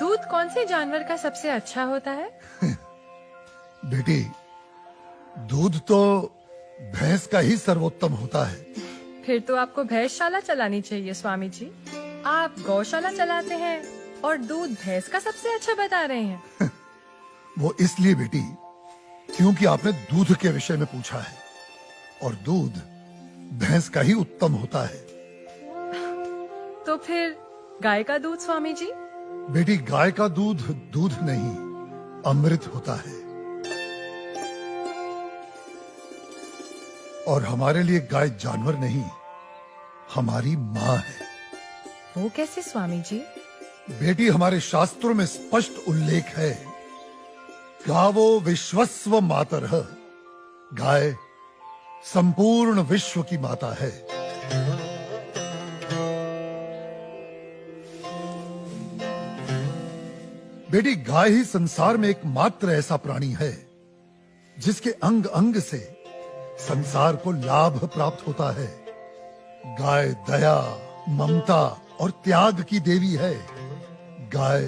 दूध कौन से जानवर का सबसे अच्छा होता है? बेटी, दूध तो भैंस का ही सर्वोत्तम होता है। फिर तो आपको भैंसशाला चलानी चाहिए स्वामी जी। आप गौशाला चलाते हैं और दूध भैंस का सबसे अच्छा बता रहे हैं। वो इसलिए बेटी, क्योंकि आपने दूध के विषय में पूछा है और दूध भैंस का ही उत्तम होता है। तो फिर गाय का दूध स्वामी जी? बेटी, गाय का दूध दूध नहीं, अमृत होता है। और हमारे लिए गाय जानवर नहीं, हमारी माँ है। वो कैसे स्वामी जी? बेटी, हमारे शास्त्रों में स्पष्ट उल्लेख है, गावो विश्वस्व मातरः, गाय संपूर्ण विश्व की माता है। बेटी, गाय ही संसार में एकमात्र ऐसा प्राणी है जिसके अंग अंग से संसार को लाभ प्राप्त होता है। गाय दया, ममता और त्याग की देवी है। गाय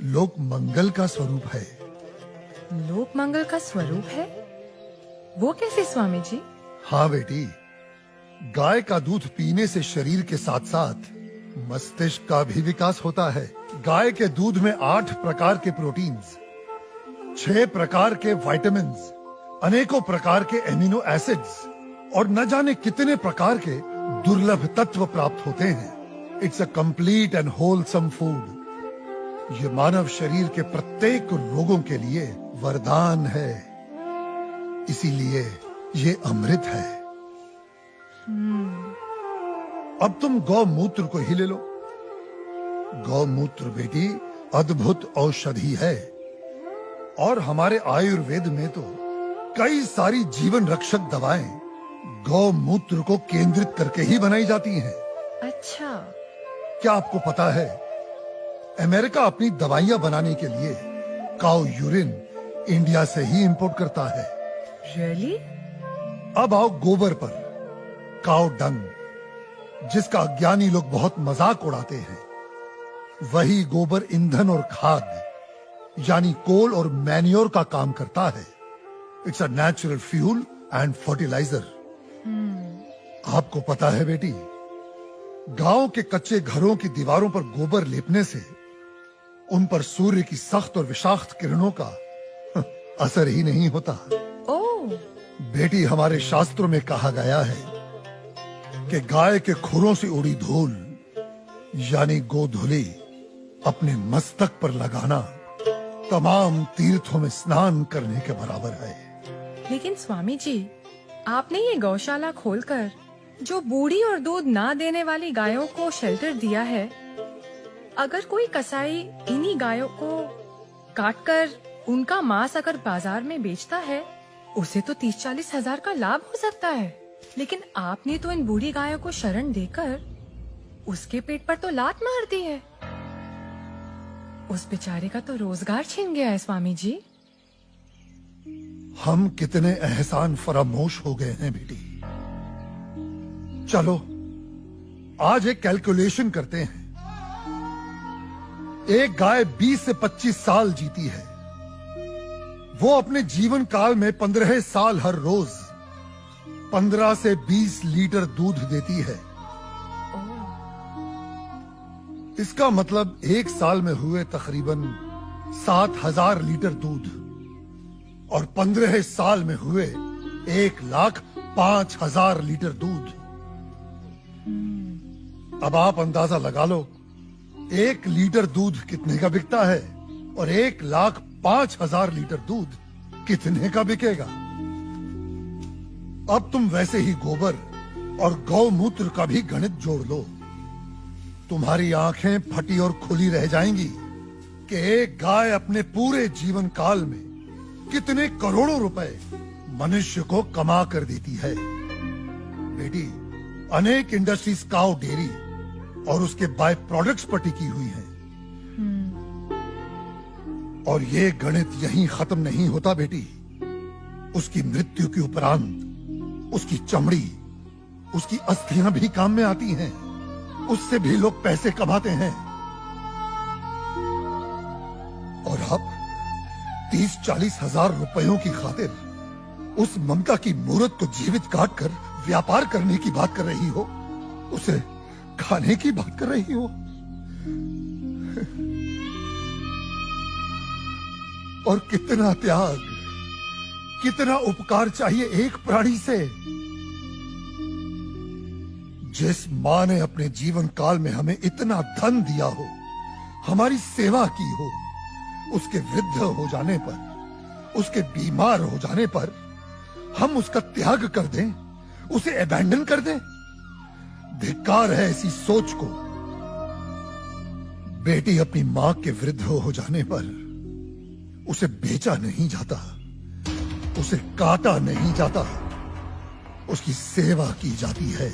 लोक मंगल का स्वरूप है। लोक मंगल का स्वरूप है? वो कैसे स्वामी जी? हाँ बेटी, गाय का दूध पीने से शरीर के साथ साथ मस्तिष्क का भी विकास होता है। गाय के दूध में 8 प्रकार के प्रोटीन्स, 6 प्रकार के विटामिन्स, अनेकों प्रकार के एमिनो एसिड्स और न जाने कितने प्रकार के दुर्लभ तत्व प्राप्त होते हैं। It's a complete and wholesome food. ये मानव शरीर के प्रत्येक रोगों के लिए वरदान है, इसीलिए ये अमृत है। अब तुम गौमूत्र को ही ले लो। गौमूत्र बेटी अद्भुत औषधि है और हमारे आयुर्वेद में तो कई सारी जीवन रक्षक दवाएं गौमूत्र को केंद्रित करके ही बनाई जाती हैं। अच्छा। क्या आपको पता है, अमेरिका अपनी दवाइयां बनाने के लिए काऊ यूरिन इंडिया से ही इंपोर्ट करता है। रियली? अब आओ गोबर पर। काऊ डंग, जिसका अज्ञानी लोग बहुत मजाक उड़ाते हैं, वही गोबर ईंधन और खाद यानी कोल और मैन्योर का काम करता है। It's a natural fuel and fertiliser. आपको पता है बेटी, गांव के कच्चे घरों की दीवारों पर गोबर लेपने से उन पर सूर्य की सख्त और विषाक्त किरणों का असर ही नहीं होता। ओह। बेटी, हमारे शास्त्रों में कहा गया है कि गाय के खुरों से उड़ी धूल यानी गोधूली अपने मस्तक पर लगाना तमाम तीर्थों में स्नान करने के बराबर है। लेकिन स्वामी जी, आपने ये गौशाला खोलकर जो बूढ़ी और दूध ना देने वाली गायों को शेल्टर दिया है, अगर कोई कसाई इन्हीं गायों को काटकर उनका मांस अगर बाजार में बेचता है, उसे तो 30-40 हजार का लाभ हो सकता है। लेकिन आपने तो इन बूढ़ी गायों को शरण देकर उसके पेट पर तो लात मार दी है। उस बेचारे का तो रोजगार छिन गया है स्वामी जी। हम कितने एहसान फरामोश हो गए हैं बेटी। चलो आज एक कैलकुलेशन करते हैं। एक गाय 20 से 25 साल जीती है। वो अपने जीवन काल में 15 साल हर रोज 15 से 20 लीटर दूध देती है। इसका मतलब एक साल में हुए तकरीबन 7,000 लीटर दूध और 15 साल में हुए 1,05,000 लीटर दूध। अब आप अंदाजा लगा लो, 1 लीटर दूध कितने का बिकता है और 1,05,000 लीटर दूध कितने का बिकेगा। अब तुम वैसे ही गोबर और गौमूत्र का भी गणित जोड़ लो। तुम्हारी आंखें फटी और खुली रह जाएंगी कि एक गाय अपने पूरे जीवन काल में कितने करोड़ों रुपए मनुष्य को कमा कर देती है। बेटी, अनेक इंडस्ट्रीज काऊ डेयरी और उसके बाय प्रोडक्ट्स पर टिकी हुई हैं। और ये गणित यहीं खत्म नहीं होता बेटी। उसकी मृत्यु के उपरांत उसकी चमड़ी, उसकी अस्थियां भी काम में आती हैं। उससे भी लोग पैसे कमाते हैं। आप 30-40 हजार रुपयों की खातिर उस ममता की मूर्त को जीवित काट कर व्यापार करने की बात कर रही हो, उसे खाने की बात कर रही हो। और कितना त्याग, कितना उपकार चाहिए एक प्राणी से। जिस मां ने अपने जीवन काल में हमें इतना धन दिया हो, हमारी सेवा की हो, उसके वृद्ध हो जाने पर, उसके बीमार हो जाने पर हम उसका त्याग कर दें, उसे अबैंडन कर दें। धिक्कार है ऐसी सोच को। बेटी अपनी मां के वृद्ध हो जाने पर उसे बेचा नहीं जाता, उसे काटा नहीं जाता, उसकी सेवा की जाती है।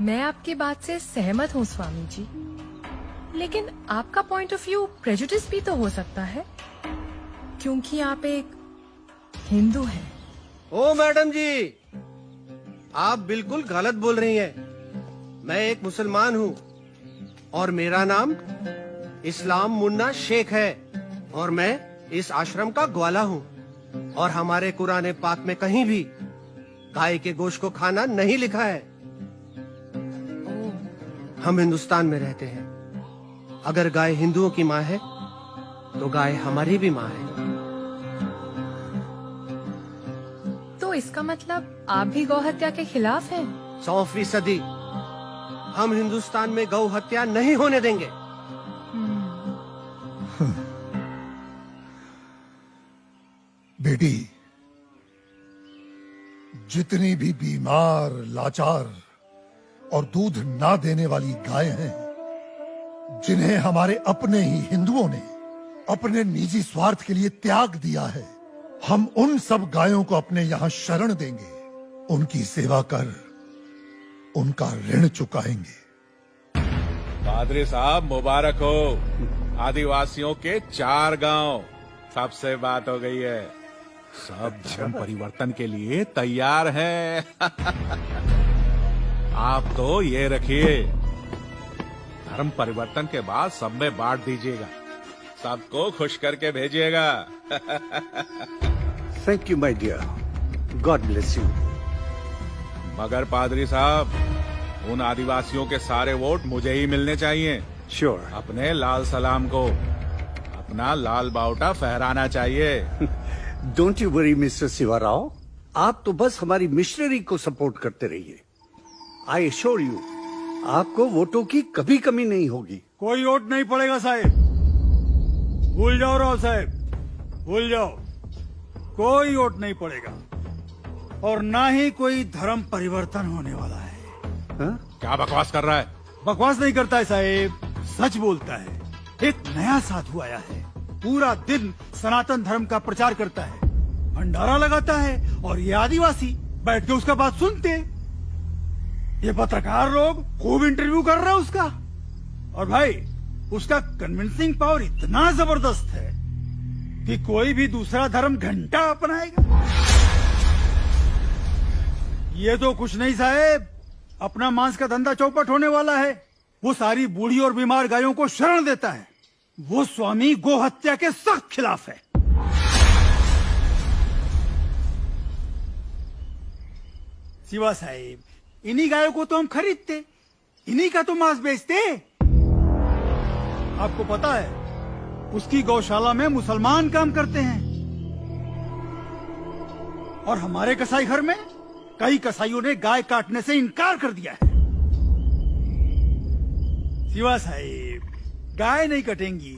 मैं आपकी बात से सहमत हूँ स्वामी जी, लेकिन आपका पॉइंट ऑफ व्यू प्रेजुडिस भी तो हो सकता है, क्योंकि आप एक हिंदू हैं। ओ मैडम जी, आप बिल्कुल गलत बोल रही हैं। मैं एक मुसलमान हूँ और मेरा नाम इस्लाम मुन्ना शेख है और मैं इस आश्रम का ग्वाला हूँ। और हमारे कुरान पाक में कहीं भी गाय के गोश्त को खाना नहीं लिखा है। हम हिंदुस्तान में रहते हैं। अगर गाय हिंदुओं की माँ है तो गाय हमारी भी माँ है। तो इसका मतलब आप भी गौ हत्या के खिलाफ हैं? 100%। हम हिंदुस्तान में गौ हत्या नहीं होने देंगे। बेटी, जितनी भी बीमार, लाचार और दूध ना देने वाली गायें हैं, जिन्हें हमारे अपने ही हिंदुओं ने अपने निजी स्वार्थ के लिए त्याग दिया है, हम उन सब गायों को अपने यहां शरण देंगे, उनकी सेवा कर उनका ऋण चुकाएंगे। पादरी साहब मुबारक हो। आदिवासियों के 4 गांव सबसे बात हो गई है। सब धर्म परिवर्तन के लिए तैयार हैं। आप तो ये रखिए, धर्म परिवर्तन के बाद सब में बांट दीजिएगा, सबको खुश करके भेजिएगा। Thank you my dear, God bless you. मगर पादरी साहब, उन आदिवासियों के सारे वोट मुझे ही मिलने चाहिए। श्योर। अपने लाल सलाम को अपना लाल बावटा फहराना चाहिए। Don't you worry mister Shiva Rao, आप तो बस हमारी मिशनरी को सपोर्ट करते रहिए। आई एश्योर यू, आपको वोटों की कभी कमी नहीं होगी। कोई वोट नहीं पड़ेगा साहब, भूल जाओ राव साहब, भूल जाओ। कोई वोट नहीं पड़ेगा और ना ही कोई धर्म परिवर्तन होने वाला है। हा? क्या बकवास कर रहा है? बकवास नहीं करता है साहब, सच बोलता है। एक नया साधु आया है, पूरा दिन सनातन धर्म का प्रचार करता है, भंडारा लगाता है और ये आदिवासी बैठ के उसका बात सुनते। ये पत्रकार लोग खूब इंटरव्यू कर रहे हैं उसका। और भाई, उसका कन्विंसिंग पावर इतना जबरदस्त है कि कोई भी दूसरा धर्म घंटा अपनाएगा। ये तो कुछ नहीं साहब, अपना मांस का धंधा चौपट होने वाला है। वो सारी बूढ़ी और बीमार गायों को शरण देता है। वो स्वामी गो हत्या के सख्त खिलाफ है। शिवा साहिब, इन्हीं गायों को तो हम खरीदते, इन्हीं का तो मांस बेचते। आपको पता है, उसकी गौशाला में मुसलमान काम करते हैं और हमारे कसाई घर में कई कसाईयों ने गाय काटने से इनकार कर दिया है। शिवा साहिब, गाय नहीं कटेंगी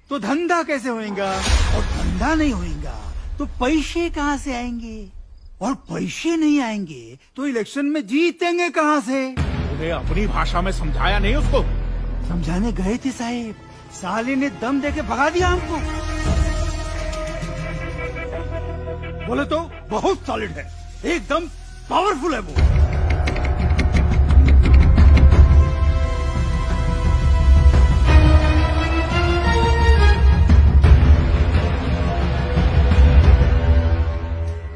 तो धंधा कैसे होएगा, और धंधा नहीं होएगा तो पैसे कहाँ से आएंगे, और पैसे नहीं आएंगे तो इलेक्शन में जीतेंगे कहाँ से। उन्हें अपनी भाषा में समझाया नहीं उसको? समझाने गए थे साहिब, साले ने दम देके भगा दिया हमको। बोले तो बहुत सॉलिड है, एकदम पावरफुल है वो।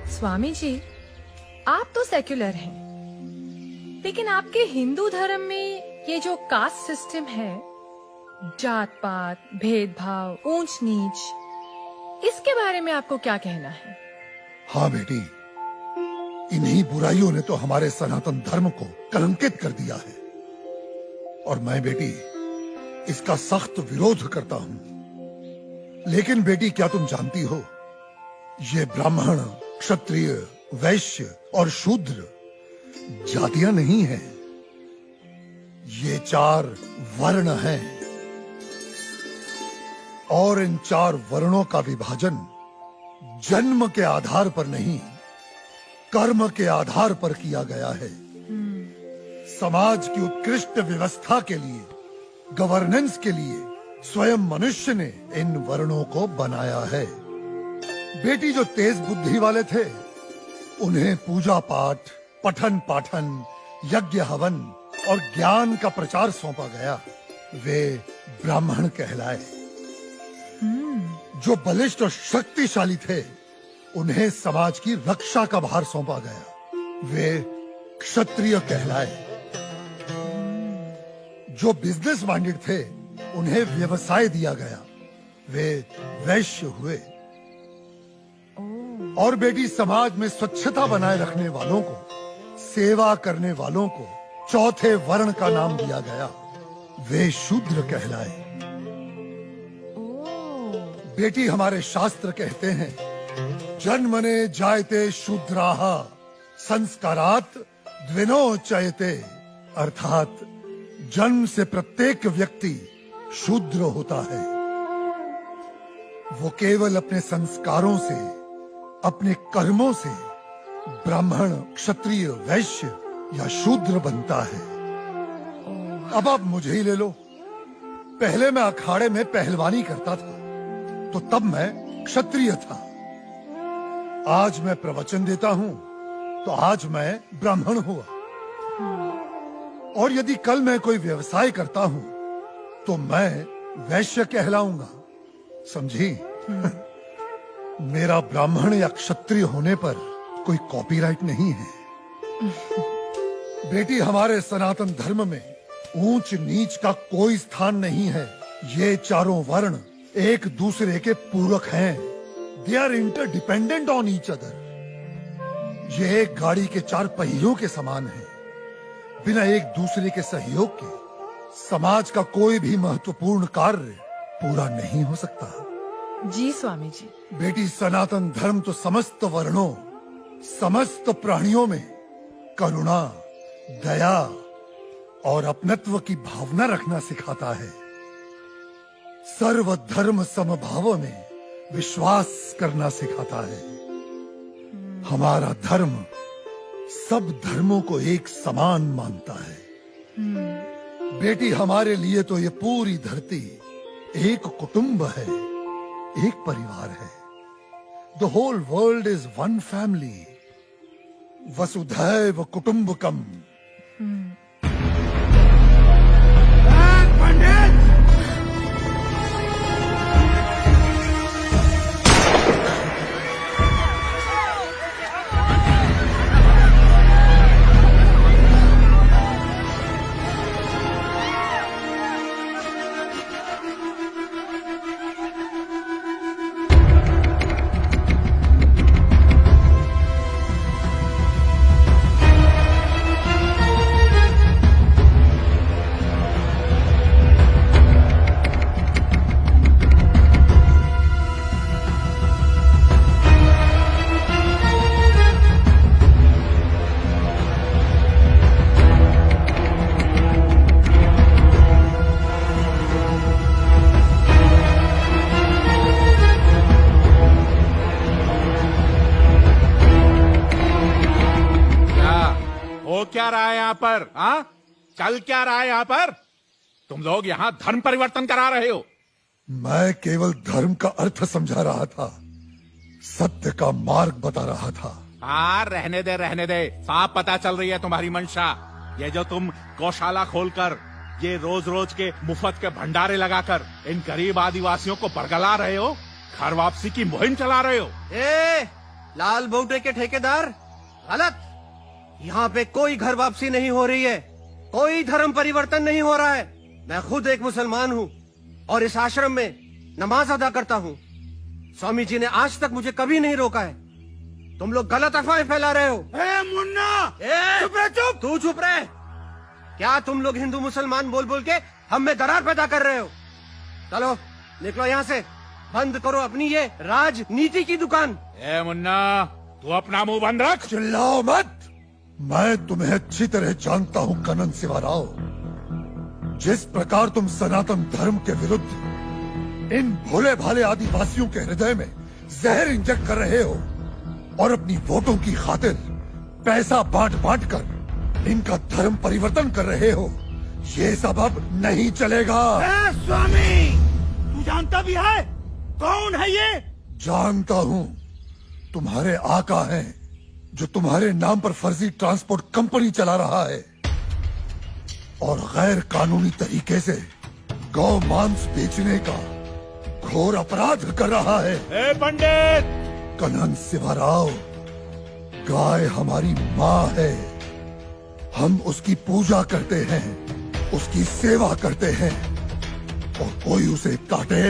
स्वामी जी, आप तो सेक्युलर हैं, लेकिन आपके हिंदू धर्म में ये जो कास्ट सिस्टम है, जात पात, भेदभाव, ऊंच नीच, इसके बारे में आपको क्या कहना है? हाँ बेटी, इन्हीं बुराइयों ने तो हमारे सनातन धर्म को कलंकित कर दिया है और मैं बेटी इसका सख्त विरोध करता हूं। लेकिन बेटी क्या तुम जानती हो, ये ब्राह्मण, क्षत्रिय, वैश्य और शूद्र जातियां नहीं हैं, ये 4 वर्ण हैं और इन 4 वर्णों का विभाजन जन्म के आधार पर नहीं, कर्म के आधार पर किया गया है। समाज की उत्कृष्ट व्यवस्था के लिए, गवर्नेंस के लिए स्वयं मनुष्य ने इन वर्णों को बनाया है। बेटी जो तेज बुद्धि वाले थे उन्हें पूजा पाठ, पठन पाठन, यज्ञ हवन और ज्ञान का प्रचार सौंपा गया, वे ब्राह्मण कहलाए। जो बलिष्ठ और शक्तिशाली थे उन्हें समाज की रक्षा का भार सौंपा गया, वे क्षत्रिय कहलाए। जो बिजनेस माइंडेड थे उन्हें व्यवसाय दिया गया, वे वैश्य हुए। और बेटी समाज में स्वच्छता बनाए रखने वालों को, सेवा करने वालों को चौथे वर्ण का नाम दिया गया, वे शूद्र कहलाए। बेटी हमारे शास्त्र कहते हैं, जन्मने जायते शूद्राः संस्कारात् द्विनोच्यते, अर्थात जन्म से प्रत्येक व्यक्ति शूद्र होता है। वो केवल अपने संस्कारों से, अपने कर्मों से ब्राह्मण, क्षत्रिय, वैश्य या शूद्र बनता है। अब आप मुझे ही ले लो, पहले मैं अखाड़े में पहलवानी करता था तो तब मैं क्षत्रिय था, आज मैं प्रवचन देता हूं तो आज मैं ब्राह्मण हुआ, और यदि कल मैं कोई व्यवसाय करता हूं तो मैं वैश्य कहलाऊंगा, समझी? मेरा ब्राह्मण या क्षत्रिय होने पर कोई कॉपीराइट नहीं है। बेटी हमारे सनातन धर्म में ऊंच नीच का कोई स्थान नहीं है। ये चारों वर्ण एक दूसरे के पूरक हैं। They are interdependent on each other. ये एक गाड़ी के 4 पहियों के समान है। बिना एक दूसरे के सहयोग के समाज का कोई भी महत्वपूर्ण कार्य पूरा नहीं हो सकता। जी स्वामी जी। बेटी सनातन धर्म तो समस्त वर्णों, समस्त प्राणियों में करुणा, दया और अपनत्व की भावना रखना सिखाता है। सर्व धर्म समभाव में विश्वास करना सिखाता है। हमारा धर्म सब धर्मों को एक समान मानता है। बेटी हमारे लिए तो ये पूरी धरती एक कुटुंब है, एक परिवार है। The whole world is one family, वसुधैव कुटुंबकम। पंडित! क्या रहा है यहाँ पर? हाँ, चल क्या रहा है यहाँ पर? तुम लोग यहाँ धर्म परिवर्तन करा रहे हो। मैं केवल धर्म का अर्थ समझा रहा था, सत्य का मार्ग बता रहा था। हाँ, रहने दे, साफ पता चल रही है तुम्हारी मंशा। ये जो तुम गौशाला खोलकर, ये रोज रोज के मुफ्त के भंडारे लगाकर इन गरीब आदिवासियों को बरगला रहे हो, घर वापसी की मुहिम चला रहे हो। ए, लाल बोटे के ठेकेदार, गलत। यहाँ पे कोई घर वापसी नहीं हो रही है, कोई धर्म परिवर्तन नहीं हो रहा है। मैं खुद एक मुसलमान हूँ और इस आश्रम में नमाज अदा करता हूँ। स्वामी जी ने आज तक मुझे कभी नहीं रोका है। तुम लोग गलत अफवाहें फैला रहे हो। ए मुन्ना, चुप रह, चुप। तू चुप रहे। क्या तुम लोग हिंदू मुसलमान बोल बोल के हम में दरार पैदा कर रहे हो? चलो निकलो यहाँ से, बंद करो अपनी ये राजनीति की दुकान। ए मुन्ना, तू अपना मुंह बंद रख। चिल्लाओ मत। मैं तुम्हें अच्छी तरह जानता हूँ कनन सिवाराव। जिस प्रकार तुम सनातन धर्म के विरुद्ध इन भोले भाले आदिवासियों के हृदय में जहर इंजेक्ट कर रहे हो और अपनी वोटों की खातिर पैसा बांट बांट कर इनका धर्म परिवर्तन कर रहे हो, ये सब अब नहीं चलेगा। ए स्वामी, तू जानता भी है कौन है ये? जानता हूँ। तुम्हारे आका हैं जो तुम्हारे नाम पर फर्जी ट्रांसपोर्ट कंपनी चला रहा है और गैर कानूनी तरीके से गौ मांस बेचने का घोर अपराध कर रहा है। ए पंडित, कनन सिवाराव, गाय हमारी माँ है। हम उसकी पूजा करते हैं, उसकी सेवा करते हैं और कोई उसे काटे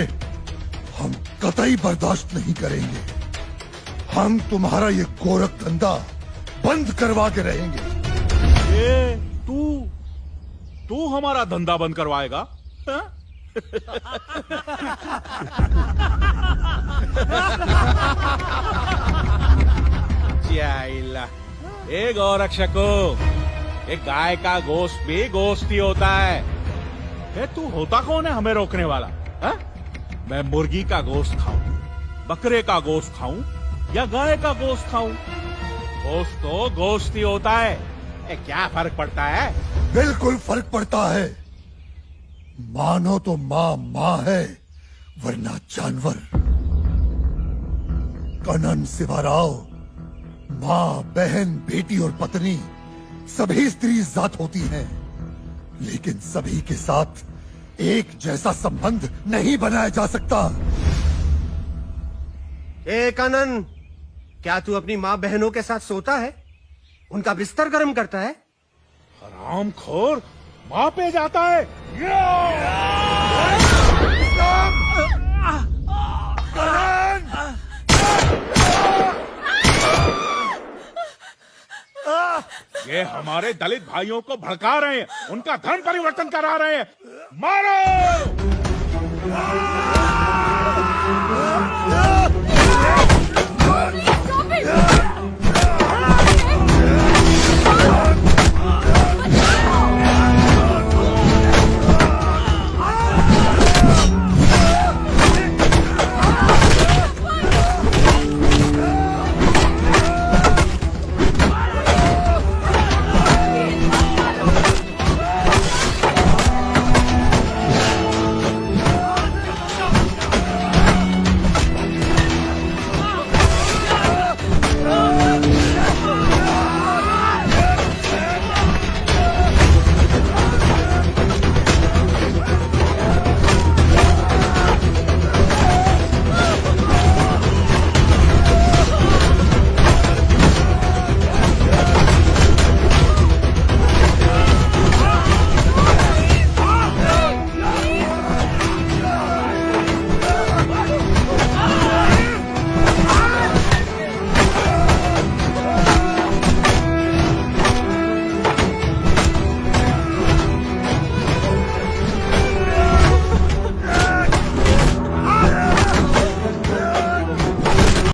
हम कतई बर्दाश्त नहीं करेंगे। हम तुम्हारा ये गोरख धंधा बंद करवा के रहेंगे। ए तू हमारा धंधा बंद करवाएगा? हाँ? जाइला। ए गौरक्षको, एक गाय का गोश्त भी गोश्त ही होता है। ए तू होता कौन है हमें रोकने वाला? हा? मैं मुर्गी का गोश्त खाऊं, बकरे का गोश्त खाऊं या गाय का गोश्त खाऊं, गोश्त तो गोश्त ही होता है। ए क्या फर्क पड़ता है? बिल्कुल फर्क पड़ता है। मानो तो माँ माँ है वरना जानवर। कनन सिवाराव, माँ, बहन, बेटी और पत्नी सभी स्त्री जात होती हैं, लेकिन सभी के साथ एक जैसा संबंध नहीं बनाया जा सकता। ए कनन, क्या तू अपनी माँ बहनों के साथ सोता है, उनका बिस्तर गर्म करता है? हरामखोर, माँ पे जाता है। ये हमारे दलित भाइयों को भड़का रहे हैं, उनका धर्म परिवर्तन करा रहे हैं। मारो!